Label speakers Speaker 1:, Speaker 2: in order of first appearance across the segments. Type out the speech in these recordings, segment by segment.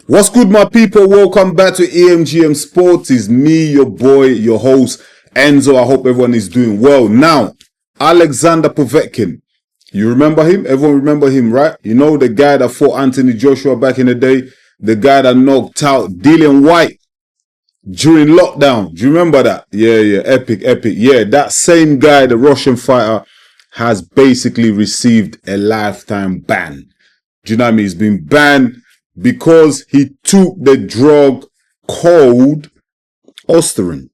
Speaker 1: What's good, my people? Welcome back to EMGM Sports. It's me, your boy, your host, Enzo. I hope everyone is doing well. Now, Alexander Povetkin. You remember him? Everyone remember him, right? You know, the guy that fought Anthony Joshua back in the day? The guy that knocked out Dillian White during lockdown. Do you remember that? Yeah. Epic. Yeah, that same guy, the Russian fighter, has basically received a lifetime ban. Do you know what I mean? He's been banned because he took the drug called OSTARINE.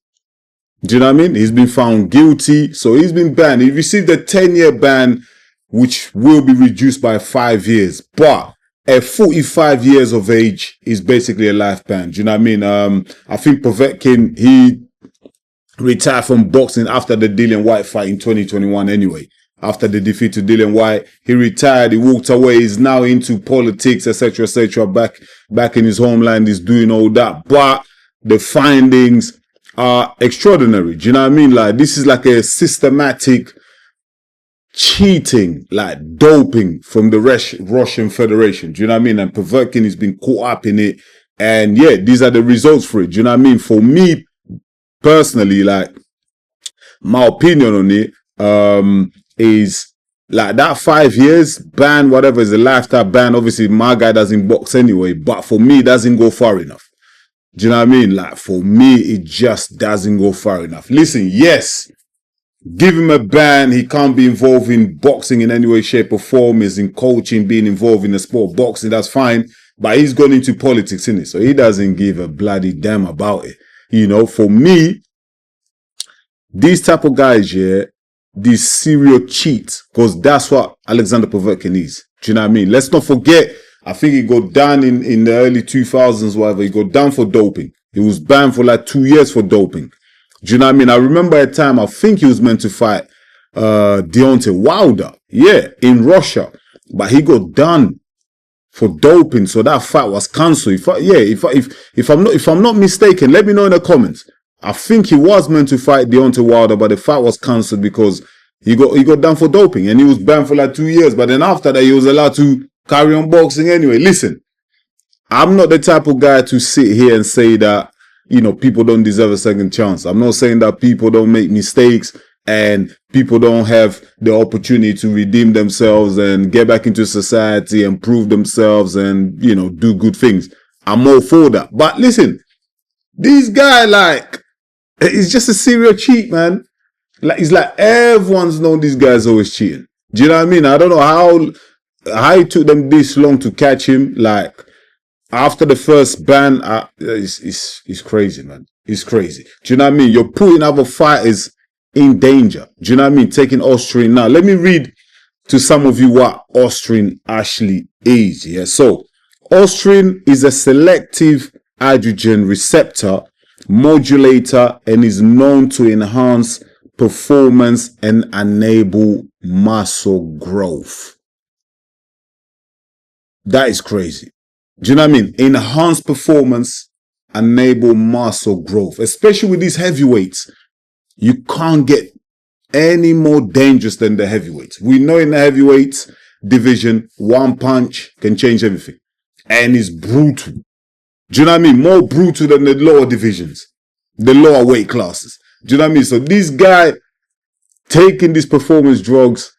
Speaker 1: Do you know what I mean? He's been found guilty, so he's been banned. He received a 10-year ban, which will be reduced by 5 years. But at 45 years of age is basically a life ban. Do you know what I mean? I think Povetkin, he retired from boxing after the Dillian White fight in 2021 anyway. After the defeat to Dillian White, he retired, he walked away, he's now into politics, etc., back in his homeland, he's doing all that. But the findings are extraordinary. Do you know what I mean? Like, this is like a systematic cheating, like doping from the Russian Federation. Do you know what I mean? And Povetkin has been caught up in it. And yeah, these are the results for it. Do you know what I mean? For me, personally, like, my opinion on it, is like that 5 years ban, whatever, is a lifetime ban. Obviously, my guy doesn't box anyway, but for me, it doesn't go far enough. Do you know what I mean? Like, for me, it just doesn't go far enough. Listen, yes, give him a ban. He can't be involved in boxing in any way, shape, or form. He's in coaching, being involved in the sport, boxing, that's fine. But he's gone into politics, innit? So he doesn't give a bloody damn about it. You know, for me, these type of guys, yeah, these serial cheats, because that's what Alexander Povetkin is. Do you know what I mean? Let's not forget, I think he got down in the early 2000s, whatever. He got down for doping. He was banned for like 2 years for doping. Do you know what I mean? I remember a time, I think he was meant to fight Deontay Wilder, yeah, in Russia, but he got done for doping, so that fight was cancelled. If I'm not mistaken, let me know in the comments. I think he was meant to fight Deontay Wilder, but the fight was cancelled because he got done for doping and he was banned for like 2 years. But then after that, he was allowed to carry on boxing anyway. Listen, I'm not the type of guy to sit here and say that, you know, people don't deserve a second chance. I'm not saying that people don't make mistakes and people don't have the opportunity to redeem themselves and get back into society and prove themselves and, you know, do good things. I'm all for that. But listen, this guy, like, he's just a serial cheat, man. Like, it's like everyone's known this guy's always cheating. Do you know what I mean? I don't know how it took them this long to catch him. Like, after the first ban, it's crazy, man. It's crazy. Do you know what I mean? You're putting other fighters in danger. Do you know what I mean? Taking OSTARINE now. Let me read to some of you what OSTARINE actually is. Yeah. So, OSTARINE is a selective androgen receptor modulator and is known to enhance performance and enable muscle growth. That is crazy. Do you know what I mean? Enhance performance, enable muscle growth. Especially with these heavyweights, you can't get any more dangerous than the heavyweights. We know in the heavyweights division, one punch can change everything. And it's brutal. Do you know what I mean? More brutal than the lower divisions, the lower weight classes. Do you know what I mean? So this guy taking these performance drugs,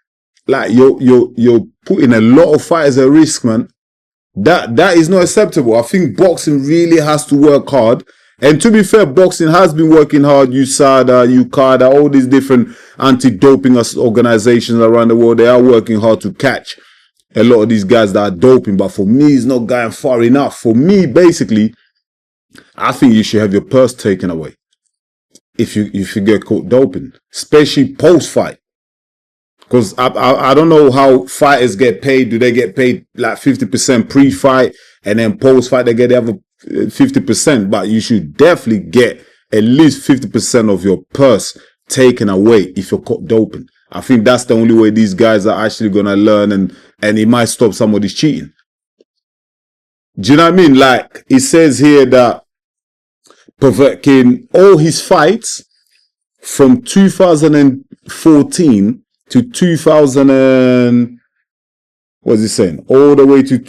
Speaker 1: like you're putting a lot of fighters at risk, man. That is not acceptable. I think boxing really has to work hard. And to be fair, boxing has been working hard. USADA, UKADA, all these different anti-doping organizations around the world, they are working hard to catch a lot of these guys that are doping, but for me, it's not going far enough. For me, basically, I think you should have your purse taken away if you get caught doping, especially post-fight. Because I don't know how fighters get paid. Do they get paid like 50% pre-fight and then post-fight they get the other 50%? But you should definitely get at least 50% of your purse taken away if you're caught doping. I think that's the only way these guys are actually going to learn and it might stop somebody's cheating. Do you know what I mean? Like, it says here that Povetkin, all his fights from 2014 to 2000 and, what's he saying? All the way to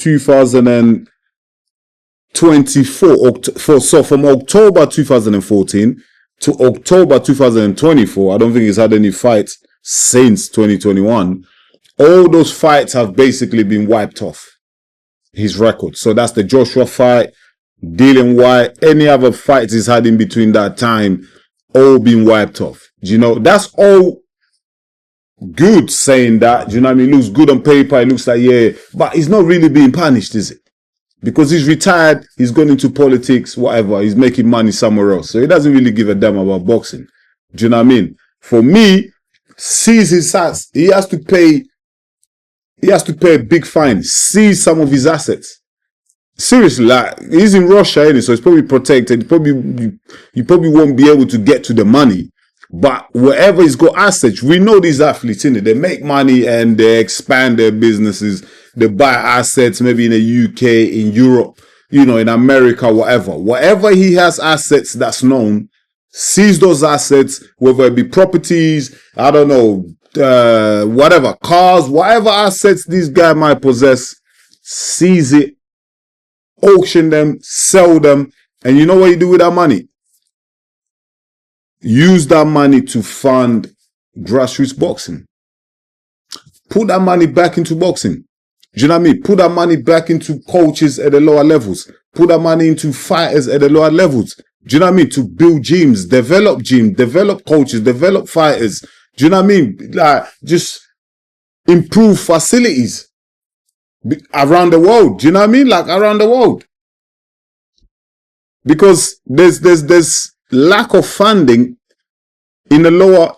Speaker 1: So from October 2014 to October 2024, I don't think he's had any fights since 2021. All those fights have basically been wiped off his record. So that's the Joshua fight, Dillian White, any other fights he's had in between that time, all been wiped off. Do you know? That's all good saying that. Do you know what I mean? It looks good on paper. It looks like, yeah, but he's not really being punished, is it? Because he's retired, he's gone into politics, whatever. He's making money somewhere else. So he doesn't really give a damn about boxing. Do you know what I mean? For me, seize his assets. He has to pay a big fine. Seize some of his assets. Seriously, like, he's in Russia, ain't it? So it's probably protected. You probably won't be able to get to the money. But wherever he's got assets, we know these athletes, in it. They make money and they expand their businesses. They buy assets, maybe in the UK, in Europe, you know, in America, whatever. Wherever he has assets that's known, seize those assets, whether it be properties, I don't know, whatever, cars, whatever assets this guy might possess, seize it, auction them, sell them, and you know what you do with that money? Use that money to fund grassroots boxing. Put that money back into boxing. Do you know what I mean? Put that money back into coaches at the lower levels. Put that money into fighters at the lower levels. Do you know what I mean? To build gyms, develop coaches, develop fighters. Do you know what I mean? Like, just improve facilities around the world. Do you know what I mean? Like, around the world. Because there's lack of funding in the lower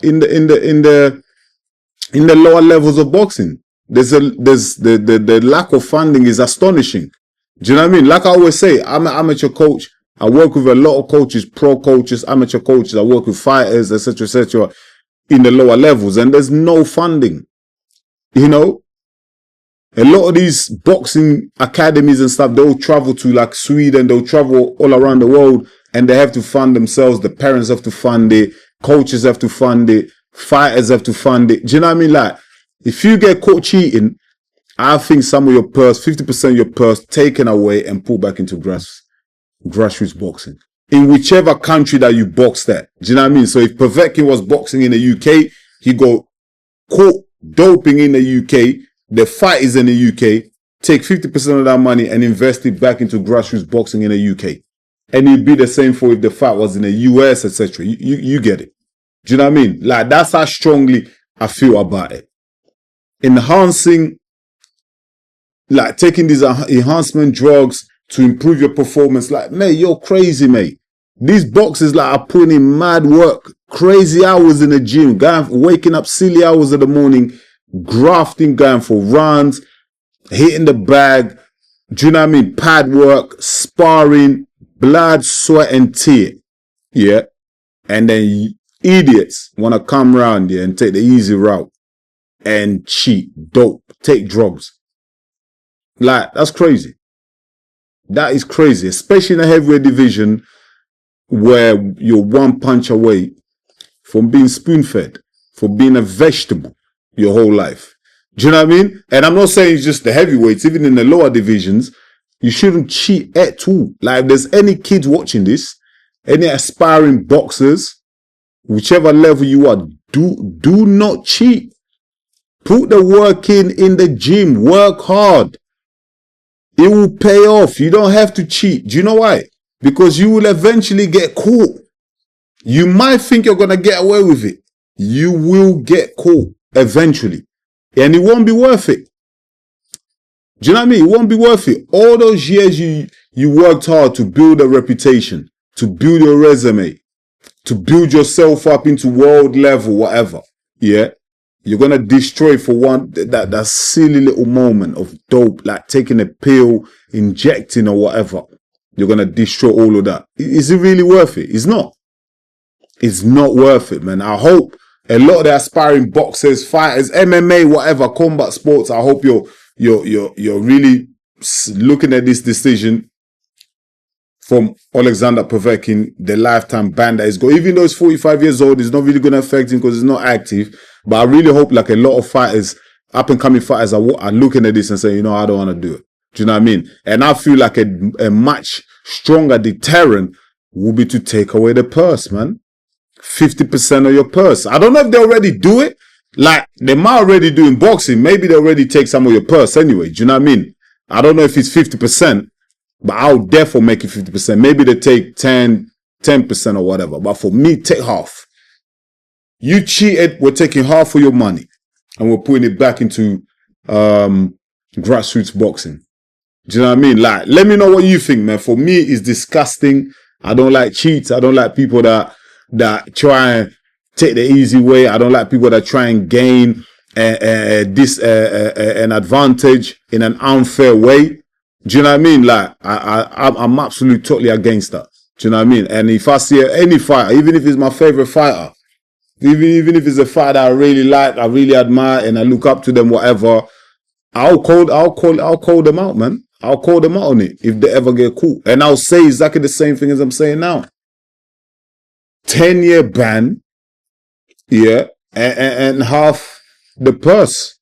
Speaker 1: levels of boxing. The lack of funding is astonishing. Do you know what I mean? Like I always say, I'm an amateur coach. I work with a lot of coaches, pro coaches, amateur coaches. I work with fighters, etc., in the lower levels, and there's no funding. You know, a lot of these boxing academies and stuff, they'll travel to like Sweden, they'll travel all around the world, and they have to fund themselves. The parents have to fund it, coaches have to fund it, fighters have to fund it. Do you know what I mean? Like, if you get caught cheating, I think some of your purse, 50% of your purse, taken away and put back into grassroots boxing. In whichever country that you boxed at. Do you know what I mean? So if Povetkin was boxing in the UK, he got caught doping in the UK, the fight is in the UK, take 50% of that money and invest it back into grassroots boxing in the UK. And it'd be the same for if the fight was in the US, etc. You get it. Do you know what I mean? Like, that's how strongly I feel about it. Enhancing, like taking these enhancement drugs to improve your performance. Like, mate, you're crazy, mate. These boxers like are putting in mad work, crazy hours in the gym, waking up silly hours in the morning, grafting, going for runs, hitting the bag. Do you know what I mean? Pad work, sparring, blood, sweat, and tear. Yeah. And then idiots want to come around here and take the easy route and cheat, dope, take drugs. Like, that's crazy. That is crazy, especially in the heavyweight division where you're one punch away from being spoon-fed, for being a vegetable your whole life. Do you know what I mean? And I'm not saying it's just the heavyweights, even in the lower divisions, you shouldn't cheat at all. Like, if there's any kids watching this, any aspiring boxers, whichever level you are, do not cheat. Put the work in the gym. Work hard. It will pay off. You don't have to cheat. Do you know why? Because you will eventually get caught. You might think you're going to get away with it. You will get caught eventually. And it won't be worth it. Do you know what I mean? It won't be worth it. All those years you worked hard to build a reputation, to build your resume, to build yourself up into world level, whatever. Yeah. You're going to destroy for that silly little moment of dope, like taking a pill, injecting or whatever. You're going to destroy all of that. Is it really worth it? It's not. It's not worth it, man. I hope a lot of the aspiring boxers, fighters, MMA, whatever, combat sports, I hope you're really looking at this decision from Alexander Povetkin, the lifetime ban that he's got. Even though he's 45 years old, it's not really going to affect him because he's not active. But I really hope like a lot of fighters, up and coming fighters are looking at this and saying, you know, I don't want to do it. Do you know what I mean? And I feel like a much stronger deterrent will be to take away the purse, man. 50% of your purse. I don't know if they already do it. Like, they might already do in boxing. Maybe they already take some of your purse anyway. Do you know what I mean? I don't know if it's 50%, but I'll therefore make it 50%. Maybe they take 10% or whatever. But for me, take half. You cheated, we're taking half of your money and we're putting it back into grassroots boxing. Do you know what I mean? Like, let me know what you think, man. For me, it's disgusting. I don't like cheats. I don't like people that try and take the easy way. I don't like people that try and gain an advantage in an unfair way. Do you know what I mean? Like, I'm absolutely totally against that. Do you know what I mean? And if I see any fighter, even if it's my favorite fighter, even if it's a fighter that I really like, I really admire, and I look up to them, whatever, I'll call them out, man. I'll call them out on it if they ever get caught. And I'll say exactly the same thing as I'm saying now. 10-year ban, yeah, and half the purse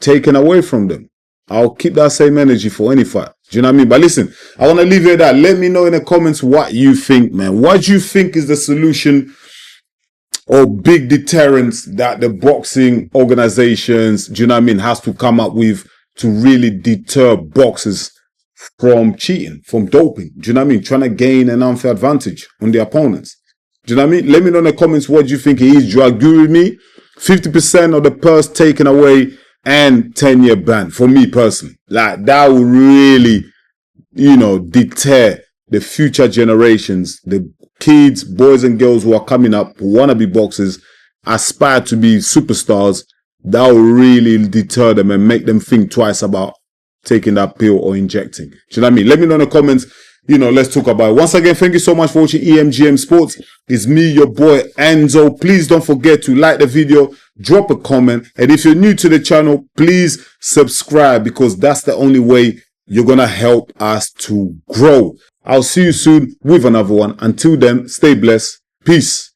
Speaker 1: taken away from them. I'll keep that same energy for any fight. Do you know what I mean? But listen, I want to leave it at that. Let me know in the comments what you think, man. What do you think is the solution or big deterrents that the boxing organizations, do you know what I mean, has to come up with to really deter boxers from cheating, from doping? Do you know what I mean? Trying to gain an unfair advantage on their opponents. Do you know what I mean? Let me know in the comments what you think it is. Do you agree with me? 50% of the purse taken away and 10-year ban for me personally. Like, that will really, you know, deter the future generations, the kids, boys and girls who are coming up, who want to be boxers, aspire to be superstars. That will really deter them and make them think twice about taking that pill or injecting. Do you know what I mean? Let me know in the comments. You know, let's talk about it. Once again, thank you so much for watching EMGM Sports. It's me, your boy, Enzo. Please don't forget to like the video, drop a comment. And if you're new to the channel, please subscribe, because that's the only way you're going to help us to grow. I'll see you soon with another one. Until then, stay blessed. Peace.